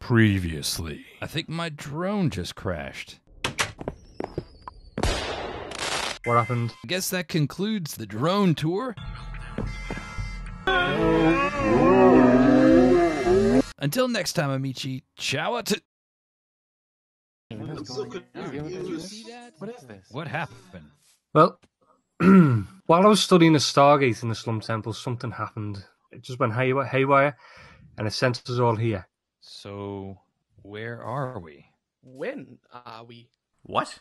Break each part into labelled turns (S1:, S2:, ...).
S1: Previously. I think my drone just crashed.
S2: What happened?
S1: I guess that concludes the drone tour. Until next time, amici. Ciao.
S3: What is this?
S1: What happened?
S2: Well, while I was studying the Stargate in the Slum Temple, something happened. It just went haywire, and it sent us all here.
S1: So, where are we?
S3: When are we?
S4: What?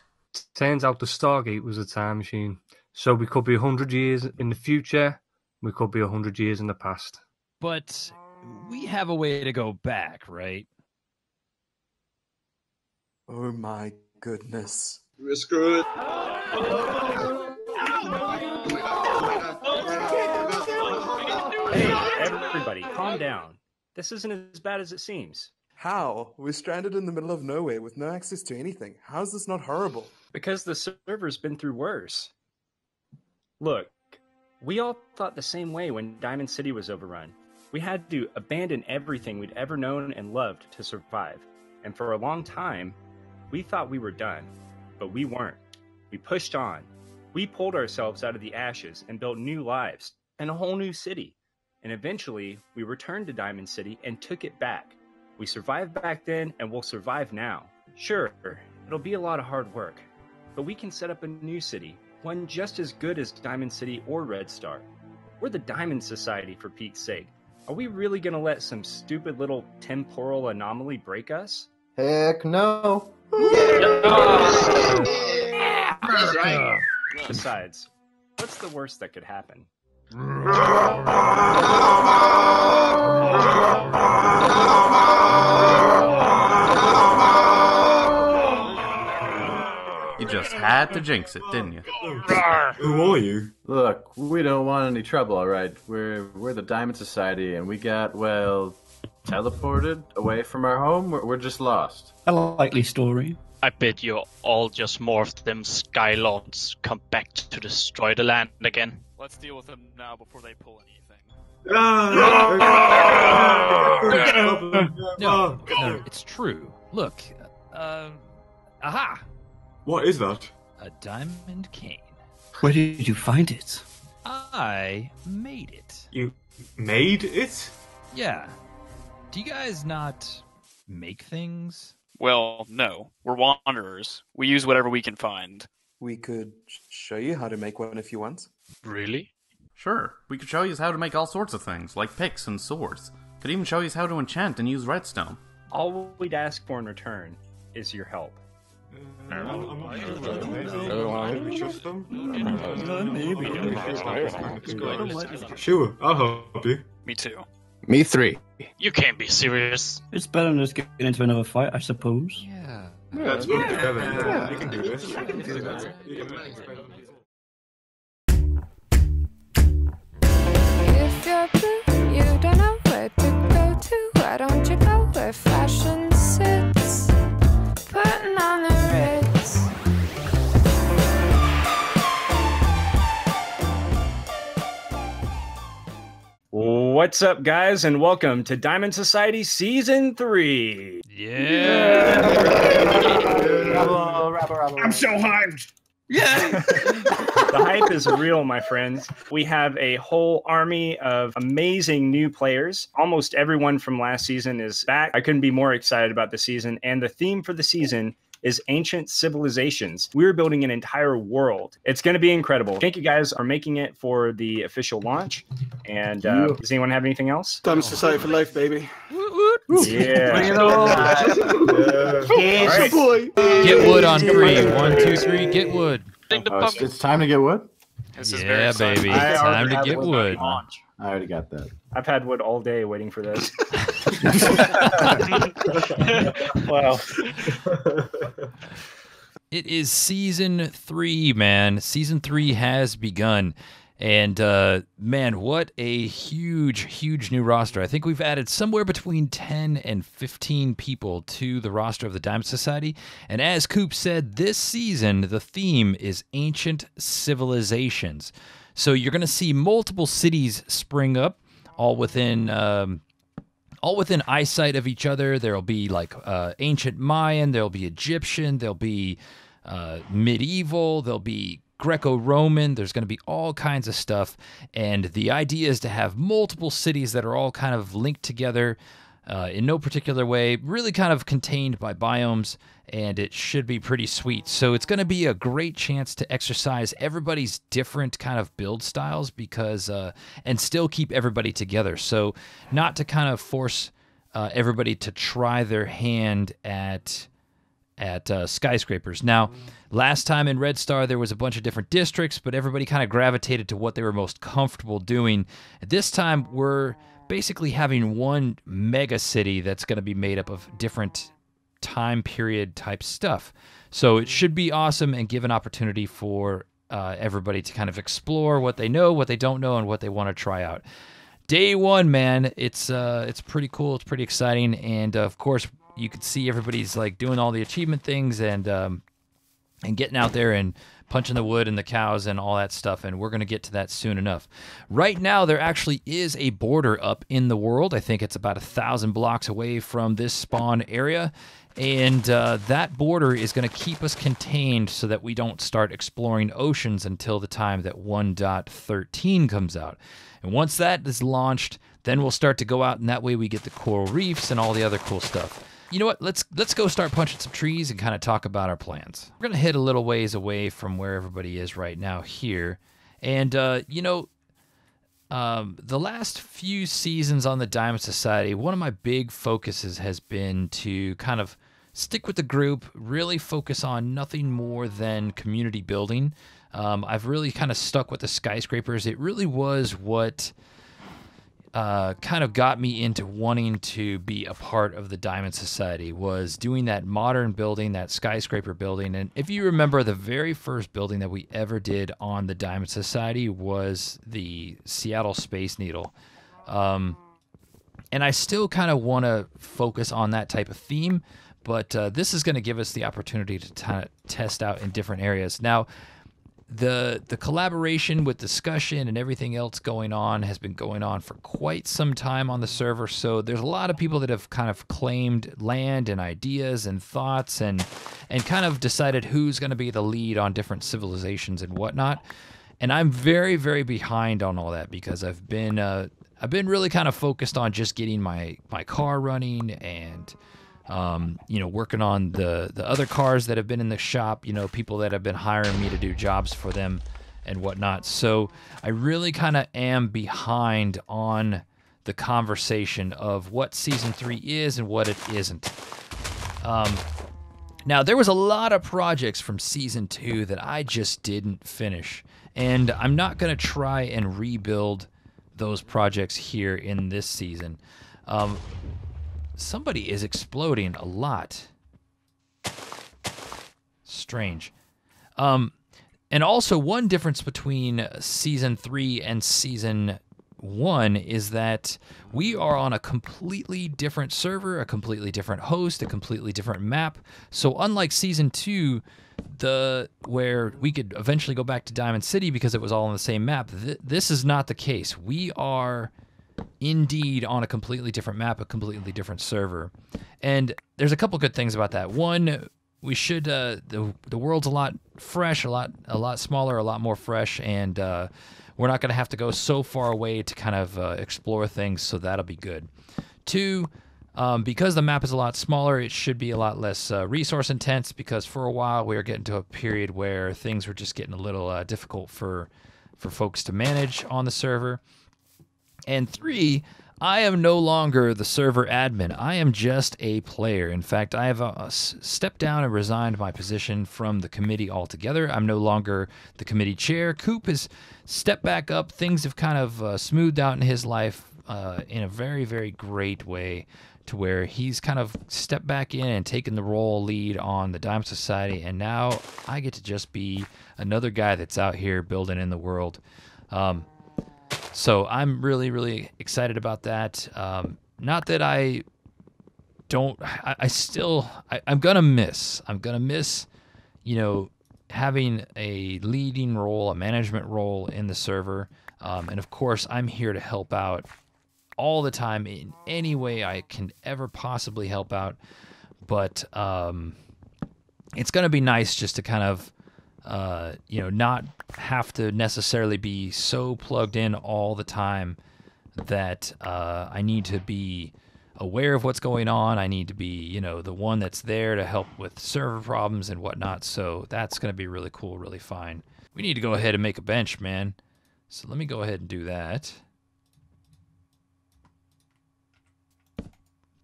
S2: Turns out the Stargate was a time machine. So we could be 100 years in the future, we could be 100 years in the past.
S1: But we have a way to go back, right?
S5: Oh my goodness.
S6: We're screwed.
S7: Hey, everybody, calm down. This isn't as bad as it seems.
S5: How? We're stranded in the middle of nowhere with no access to anything. How is this not horrible?
S7: Because the server's been through worse. Look, we all thought the same way when Diamond City was overrun. We had to abandon everything we'd ever known and loved to survive. And for a long time, we thought we were done. But we weren't. We pushed on. We pulled ourselves out of the ashes and built new lives and a whole new city. And eventually, we returned to Diamond City and took it back. We survived back then, and we'll survive now. Sure, it'll be a lot of hard work, but we can set up a new city, one just as good as Diamond City or Red Star. We're the Diamond Society, for Pete's sake. Are we really gonna let some stupid little temporal anomaly break us?
S8: Heck no.
S7: Besides, what's the worst that could happen?
S4: You just had to jinx it, didn't you?
S6: Who are you?
S8: Look, we don't want any trouble, alright? We're the Diamond Society, and we got, well, teleported away from our home. We're just lost.
S9: A likely story.
S10: I bet you all just more of them Skylords come back to destroy the land again.
S11: Let's deal with them now before they pull anything.
S1: No, it's true. Look, aha!
S6: What is that?
S1: A diamond cane.
S9: Where did you find it?
S1: I made it.
S6: You made it?
S1: Yeah. Do you guys not make things?
S11: Well, no. We're wanderers. We use whatever we can find.
S5: We could show you how to make one if you want.
S10: Really?
S4: Sure, we could show you how to make all sorts of things, like picks and swords. Could even show you how to enchant and use redstone.
S7: All we'd ask for in return is your help.
S6: Sure, I'll help you.
S11: Me too.
S8: Me three.
S10: You can't be serious.
S9: It's better than just getting into another fight, I suppose.
S1: Yeah.
S6: Let's work together. Yeah. You can do this.
S12: If you're blue, you don't know where to go to. Why don't you go where fashion sits? Putting on the Ritz.
S7: What's up, guys, and welcome to Diamond Society Season 3.
S1: Yeah.
S9: I'm so hyped!
S7: Yeah! The hype is real, my friends. We have a whole army of amazing new players. Almost everyone from last season is back. I couldn't be more excited about the season, and the theme for the season is ancient civilizations. We're building an entire world. It's going to be incredible. Thank you guys are making it for the official launch. And does anyone have anything else?
S6: Diamond Society for life, baby.
S7: Yeah.
S6: Bring it on.
S7: Yeah.
S6: Boy.
S1: Get wood on 3. 1, 2, 3. Get wood.
S8: It's time to get wood?
S1: Yeah, baby. Time to get wood.
S8: I already got that.
S7: I've had wood all day waiting for this. Wow.
S1: It is season 3, man. Season 3 has begun. And, man, what a huge new roster. I think we've added somewhere between 10 and 15 people to the roster of the Diamond Society. And as Coop said, this season, the theme is ancient civilizations. So you're going to see multiple cities spring up, all within all within eyesight of each other. There'll be like ancient Mayan, there'll be Egyptian, there'll be medieval, there'll be Greco-Roman. There's going to be all kinds of stuff. And the idea is to have multiple cities that are all kind of linked together in no particular way, really kind of contained by biomes, and it should be pretty sweet. So it's going to be a great chance to exercise everybody's different kind of build styles because and still keep everybody together. So not to kind of force everybody to try their hand at skyscrapers. Now, last time in Red Star, there was a bunch of different districts, but everybody kind of gravitated to what they were most comfortable doing. This time, we're basically having one mega city that's going to be made up of different time period type stuff. So it should be awesome and give an opportunity for everybody to kind of explore what they know, what they don't know, and what they want to try out. Day one, man, it's pretty cool. It's pretty exciting, and of course, you could see everybody's like doing all the achievement things and getting out there and punching the wood and the cows and all that stuff, and we're going to get to that soon enough. Right now, there actually is a border up in the world. I think it's about 1,000 blocks away from this spawn area, and that border is going to keep us contained so that we don't start exploring oceans until the time that 1.13 comes out. And once that is launched, then we'll start to go out, and that way we get the coral reefs and all the other cool stuff. You know what? Let's go start punching some trees and kind of talk about our plans. We're going to head a little ways away from where everybody is right now here. And, the last few seasons on the Diamond Society, one of my big focuses has been to kind of stick with the group, really focus on nothing more than community building. I've really kind of stuck with the skyscrapers. It really was what kind of got me into wanting to be a part of the Diamond Society, was doing that modern building, that skyscraper building. And if you remember, the very first building that we ever did on the Diamond Society was the Seattle Space Needle. And I still kind of want to focus on that type of theme, but this is going to give us the opportunity to kind of test out in different areas. Now, the collaboration with discussion and everything else going on has been going on for quite some time on the server, so there's a lot of people that have kind of claimed land and ideas and thoughts and kind of decided who's going to be the lead on different civilizations and whatnot. And I'm very, very behind on all that because I've been really kind of focused on just getting my car running and working on the other cars that have been in the shop, people that have been hiring me to do jobs for them and whatnot. So I really kind of am behind on the conversation of what Season 3 is and what it isn't. Now, there was a lot of projects from Season 2 that I just didn't finish, and I'm not going to try and rebuild those projects here in this season. Somebody is exploding a lot. Strange. And also, one difference between Season 3 and Season 1 is that we are on a completely different server, a completely different host, a completely different map. So unlike Season 2, where we could eventually go back to Diamond City because it was all on the same map, this is not the case. We are indeed on a completely different map, a completely different server. And there's a couple good things about that. One, we should the world's a lot fresh, a lot smaller, a lot more fresh, and we're not going to have to go so far away to kind of explore things, so that'll be good. Two, because the map is a lot smaller, it should be a lot less resource intense, because for a while we were getting to a period where things were just getting a little difficult for folks to manage on the server. And three, I am no longer the server admin. I am just a player. In fact, I have stepped down and resigned my position from the committee altogether. I'm no longer the committee chair. Coop has stepped back up. Things have kind of smoothed out in his life in a very, very great way, to where he's kind of stepped back in and taken the role lead on the Diamond Society, and now I get to just be another guy that's out here building in the world. So I'm really, really excited about that. Not that I'm gonna miss, having a leading role, a management role in the server. And of course, I'm here to help out all the time in any way I can ever possibly help out. But it's going to be nice just to kind of, not have to necessarily be so plugged in all the time that I need to be aware of what's going on. I need to be, the one that's there to help with server problems and whatnot. So that's going to be really cool, really fine. We need to go ahead and make a bench, man. So let me go ahead and do that.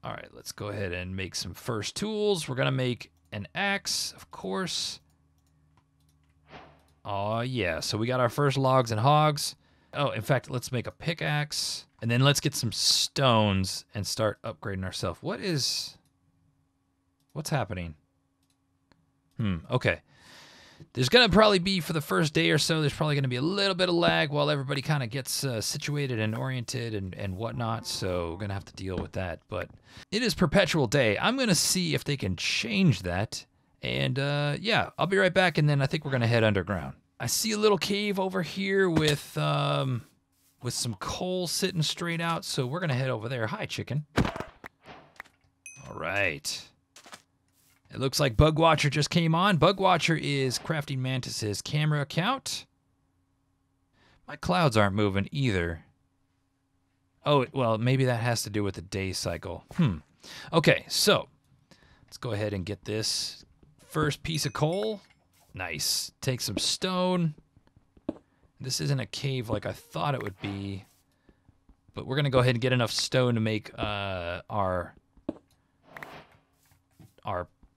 S1: All right, let's go ahead and make some first tools. We're going to make an axe, of course. Oh, yeah. So we got our first logs and hogs. Oh, in fact, let's make a pickaxe. And then let's get some stones and start upgrading ourselves. What's happening? Okay. There's going to probably be, for the first day or so, there's probably going to be a little bit of lag while everybody kind of gets situated and oriented and whatnot. So we're going to have to deal with that. But it is perpetual day. I'm going to see if they can change that. And yeah, I'll be right back. And then I think we're going to head underground. I see a little cave over here with some coal sitting straight out. So we're going to head over there. Hi, chicken. All right. It looks like Bug Watcher just came on. Bug Watcher is Crafting Mantis's camera account. My clouds aren't moving either. Oh, well, maybe that has to do with the day cycle. Okay, so let's go ahead and get this first piece of coal. Nice. Take some stone. This isn't a cave like I thought it would be, but we're going to go ahead and get enough stone to make our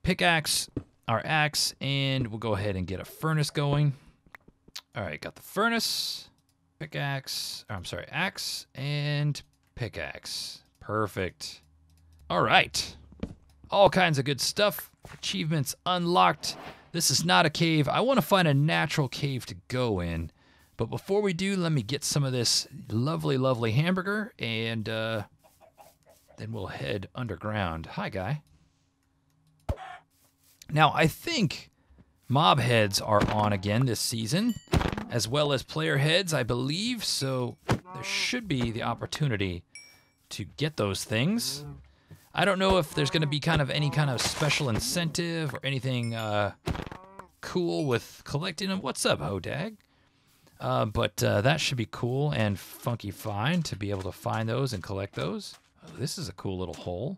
S1: pickaxe, our axe, and we'll go ahead and get a furnace going. All right, got the furnace, pickaxe, axe, and pickaxe. Perfect. All right. All kinds of good stuff. Achievements unlocked. This is not a cave. I want to find a natural cave to go in. But before we do, let me get some of this lovely, lovely hamburger, and then we'll head underground. Hi, guy. Now, I think mob heads are on again this season, as well as player heads, I believe. So there should be the opportunity to get those things. I don't know if there's going to be any kind of special incentive or anything cool with collecting them. What's up, Hodag? But that should be cool and funky fine to be able to find those and collect those. Oh, this is a cool little hole.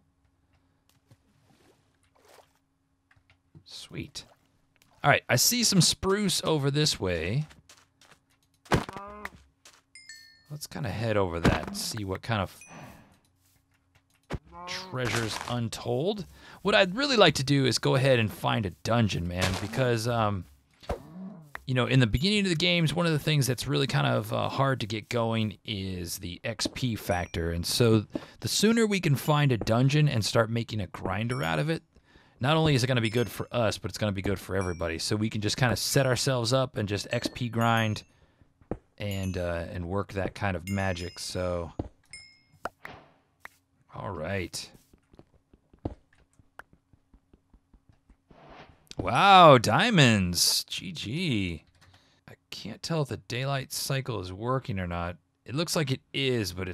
S1: Sweet. All right, I see some spruce over this way. Let's kind of head over that and see what kind of treasures untold. What I'd really like to do is go ahead and find a dungeon, man, because, in the beginning of the games, one of the things that's really kind of hard to get going is the XP factor. And so the sooner we can find a dungeon and start making a grinder out of it, not only is it going to be good for us, but it's going to be good for everybody. So we can just kind of set ourselves up and just XP grind and work that kind of magic. So, all right. Wow, diamonds. GG. I can't tell if the daylight cycle is working or not. It looks like it is, but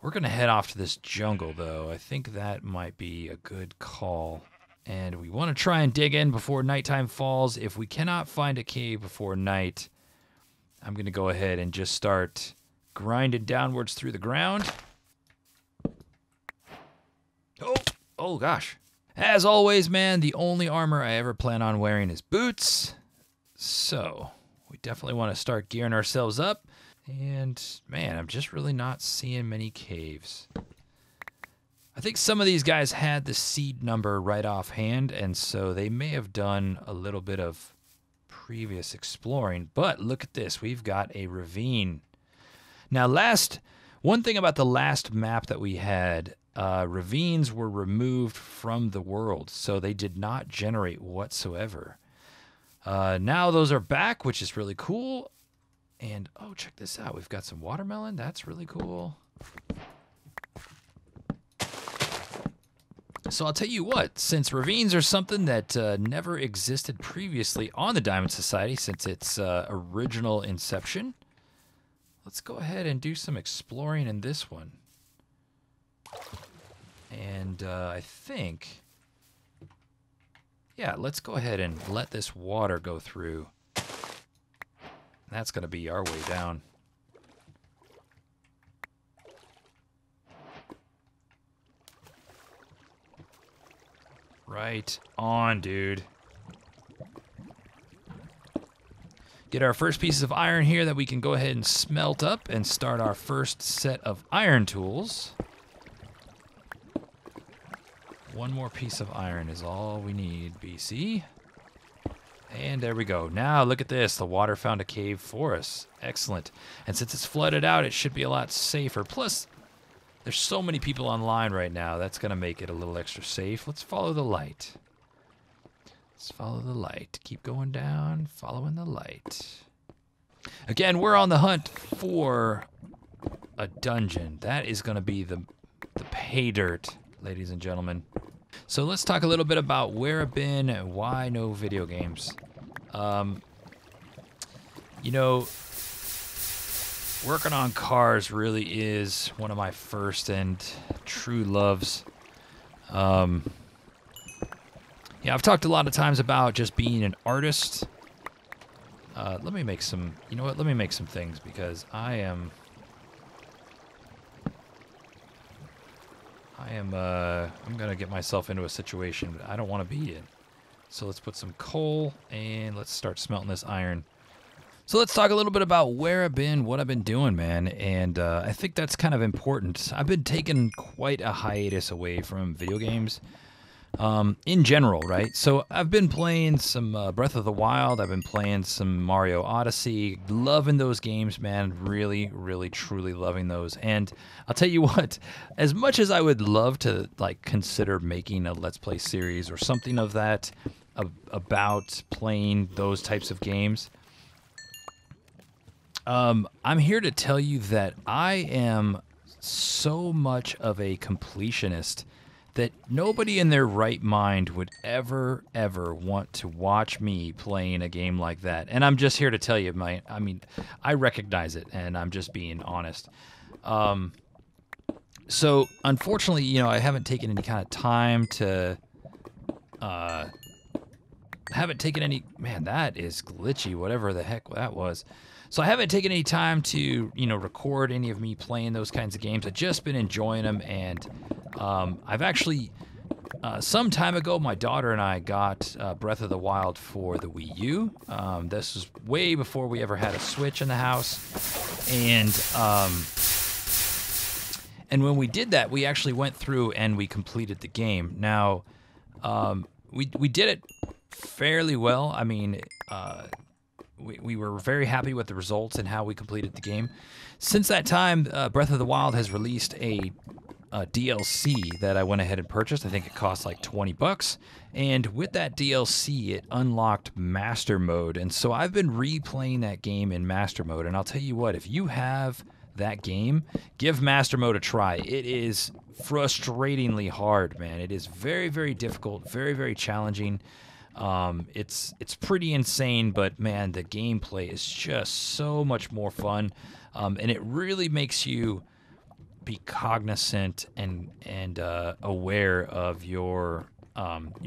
S1: we're going to head off to this jungle, though. I think that might be a good call. And we want to try and dig in before nighttime falls. If we cannot find a cave before night, I'm going to go ahead and just start grinding downwards through the ground. Oh gosh. As always, man, the only armor I ever plan on wearing is boots. So we definitely want to start gearing ourselves up. And man, I'm just really not seeing many caves. I think some of these guys had the seed number right offhand, and so they may have done a little bit of previous exploring. But look at this. We've got a ravine. Now, one thing about the last map that we had, ravines were removed from the world, so they did not generate whatsoever. Now those are back, which is really cool. And, oh, check this out. We've got some watermelon. That's really cool. So I'll tell you what, since ravines are something that never existed previously on the Diamond Society since its original inception, let's go ahead and do some exploring in this one. And I think, yeah, let's go ahead and let this water go through. That's going to be our way down. Right on, dude. Get our first pieces of iron here that we can go ahead and smelt up and start our first set of iron tools. One more piece of iron is all we need, BC. And there we go. Now look at this. The water found a cave for us. Excellent. And since it's flooded out, it should be a lot safer. Plus, there's so many people online right now. That's going to make it a little extra safe. Let's follow the light. Let's follow the light. Keep going down, following the light. Again, we're on the hunt for a dungeon. That is going to be the pay dirt, ladies and gentlemen. So let's talk a little bit about where I've been and why no video games. You know, working on cars really is one of my first and true loves. Yeah, I've talked a lot of times about just being an artist. Let me make some, you know what, let me make some things because I'm gonna get myself into a situation that I don't want to be in. So let's put some coal and let's start smelting this iron. So let's talk a little bit about where I've been, what I've been doing, man. And I think that's kind of important. I've been taking quite a hiatus away from video games in general, right? So I've been playing some Breath of the Wild. I've been playing some Mario Odyssey. Loving those games, man. Really, really, truly loving those. And I'll tell you what, as much as I would love to like consider making a Let's Play series or something of that about playing those types of games, I'm here to tell you that I am so much of a completionist that nobody in their right mind would ever want to watch me playing a game like that. And I'm just here to tell you, I mean, I recognize it, and I'm just being honest. So, unfortunately, you know, I haven't taken any kind of time to... Man, that is glitchy, whatever the heck that was. So I haven't taken any time to, you know, record any of me playing those kinds of games. I've just been enjoying them, and I've actually, some time ago, my daughter and I got Breath of the Wild for the Wii U. This was way before we ever had a Switch in the house, and when we did that, we actually went through and we completed the game. Now, we did it fairly well. I mean, we were very happy with the results and how we completed the game. Since that time, Breath of the Wild has released a DLC that I went ahead and purchased. I think it cost like $20. And with that DLC, it unlocked Master Mode. And so I've been replaying that game in Master Mode. And I'll tell you what, if you have that game, give Master Mode a try. It is frustratingly hard, man. It is very, very difficult, very, very challenging. It's pretty insane, but man, the gameplay is just so much more fun, and it really makes you be cognizant and aware of your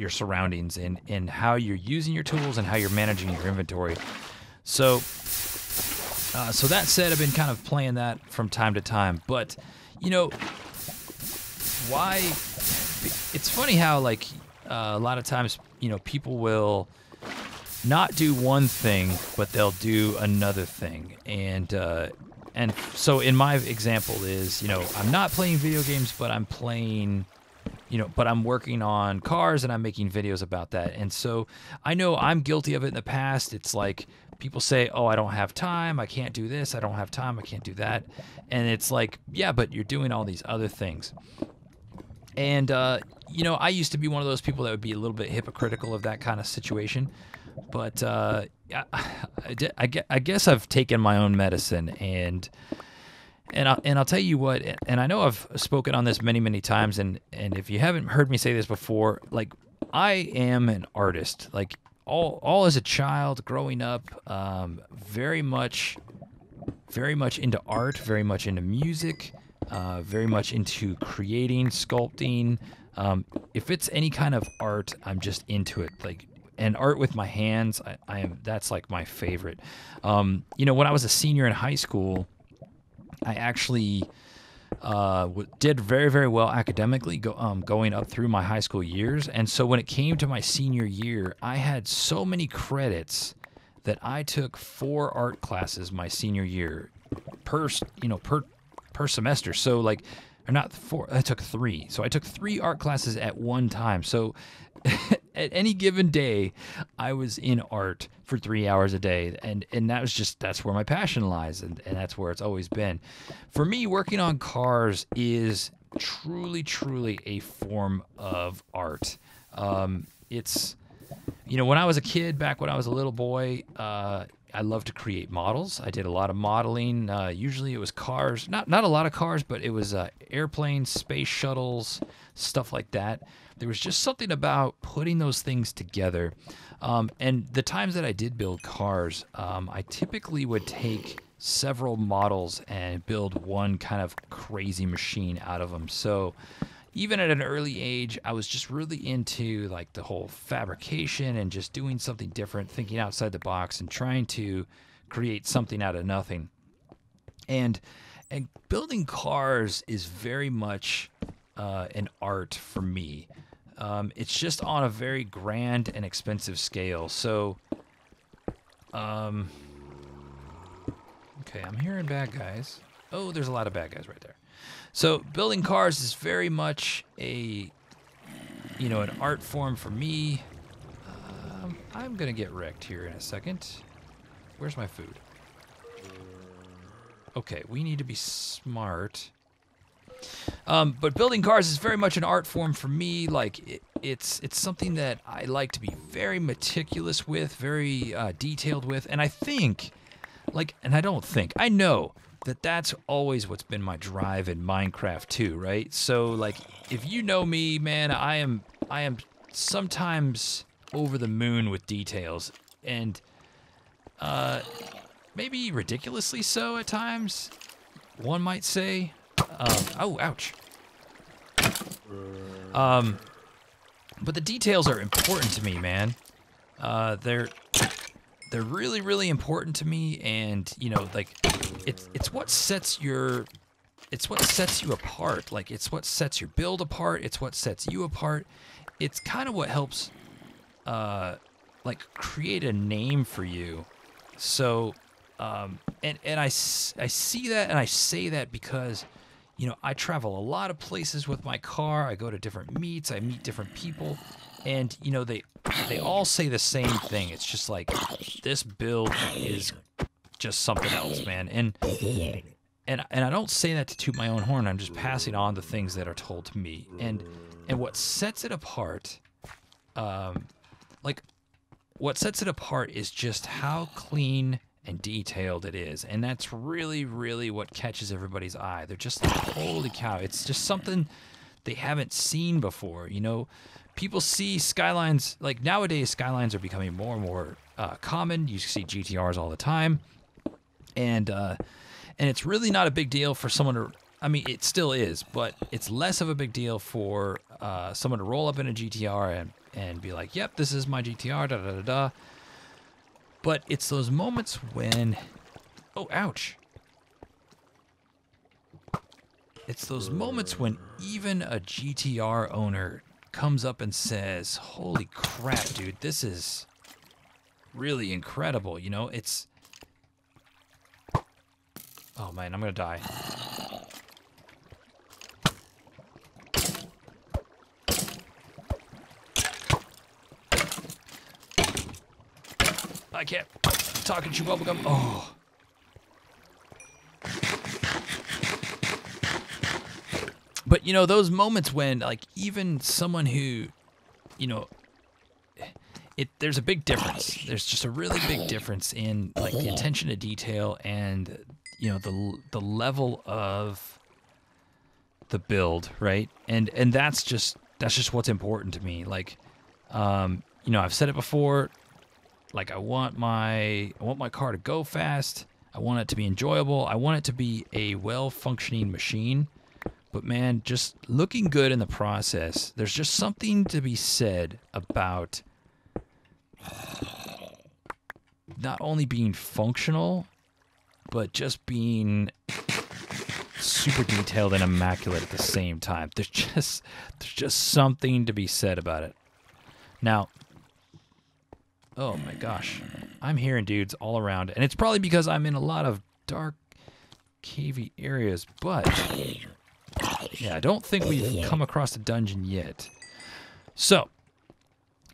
S1: surroundings and how you're using your tools and how you're managing your inventory. So that said, I've been kind of playing that from time to time, but you know, why? It's funny how like a lot of times, you know, people will not do one thing, but they'll do another thing. And so in my example is, you know, I'm not playing video games, but I'm playing, you know, but I'm working on cars and I'm making videos about that. And so I know I'm guilty of it in the past. It's like people say, oh, I don't have time. I can't do this. I don't have time. I can't do that. And it's like, yeah, but you're doing all these other things. And, you know, I used to be one of those people that would be a little bit hypocritical of that kind of situation. But I guess I've taken my own medicine. And I'll tell you what, and I know I've spoken on this many times. And if you haven't heard me say this before, like, I am an artist. Like, all as a child growing up, very much into art, very much into music. very much into creating, sculpting. If it's any kind of art, I'm just into it. Like, and art with my hands, that's like my favorite. When I was a senior in high school, I actually did very, very well academically going up through my high school years. And so when it came to my senior year, I had so many credits that I took 4 art classes my senior year per semester. So like, or not 4, I took 3. So I took 3 art classes at one time. So at any given day, I was in art for 3 hours a day. And that's where my passion lies. And that's where it's always been. For me, working on cars is truly, truly a form of art. It's, when I was a kid, back when I was a little boy, I loved to create models. I did a lot of modeling. Usually it was cars, not a lot of cars, but it was airplanes, space shuttles, stuff like that. There was just something about putting those things together. And the times that I did build cars, I typically would take several models and build one kind of crazy machine out of them. So even at an early age, I was just really into like the whole fabrication and just doing something different, thinking outside the box and trying to create something out of nothing. And building cars is very much an art for me. It's just on a very grand and expensive scale. So, okay, I'm hearing bad guys. Oh, there's a lot of bad guys right there. So building cars is very much an art form for me. I'm gonna get wrecked here in a second. Where's my food? Okay, we need to be smart. But building cars is very much an art form for me. Like it's something that I like to be very meticulous with, very detailed with, and I think, I know that that's always what's been my drive in Minecraft too, right? So like, if you know me, man, I am sometimes over the moon with details, and maybe ridiculously so at times, one might say. Oh, ouch. But the details are important to me, man. They're really, really important to me, and it's what sets you apart. Like, it's what sets your build apart. It's what sets you apart. It's kind of what helps create a name for you. So and I see that, and I say that because I travel a lot of places with my car. I go to different meets. I meet different people, and they all say the same thing. It's just like, this build is just something else, man. And I don't say that to toot my own horn. I'm just passing on the things that are told to me. And what sets it apart, what sets it apart is just how clean and detailed it is. And that's really, really what catches everybody's eye. They're just like, holy cow, it's just something they haven't seen before. People see skylines, like nowadays skylines are becoming more and more common. You see GTRs all the time. And it's really not a big deal for someone to, I mean, it still is, but it's less of a big deal for someone to roll up in a GTR and be like, yep, this is my GTR, da-da-da-da. But it's those moments when, oh, ouch. It's those moments when even a GTR owner comes up and says, holy crap, dude, this is really incredible. It's, oh man, I'm gonna die. I can't talk and chew bubblegum. Oh. But, those moments when, like, even someone who, there's a big difference. There's just a really big difference in, like, the attention to detail and, the level of the build, right? And that's just what's important to me. Like, I've said it before. Like, I want my car to go fast. I want it to be enjoyable. I want it to be a well-functioning machine. But man, just looking good in the process. There's just something to be said about not only being functional, but just being super detailed and immaculate at the same time. There's just something to be said about it. Now, oh my gosh, I'm hearing dudes all around, and it's probably because I'm in a lot of dark, cavey areas, but yeah, I don't think we've come across a dungeon yet. So,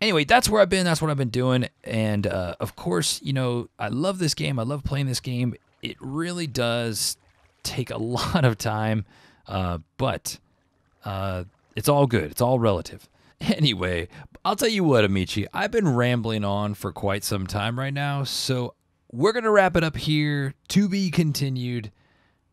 S1: anyway, that's where I've been, that's what I've been doing, and of course, you know, I love this game, I love playing this game. It really does take a lot of time, but it's all good, it's all relative. Anyway, I'll tell you what, amici, I've been rambling on for quite some time right now, so we're going to wrap it up here. To be continued.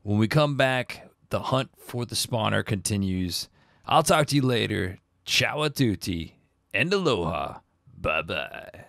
S1: When we come back, the hunt for the spawner continues. I'll talk to you later. Ciao a tutti, and aloha. Bye-bye.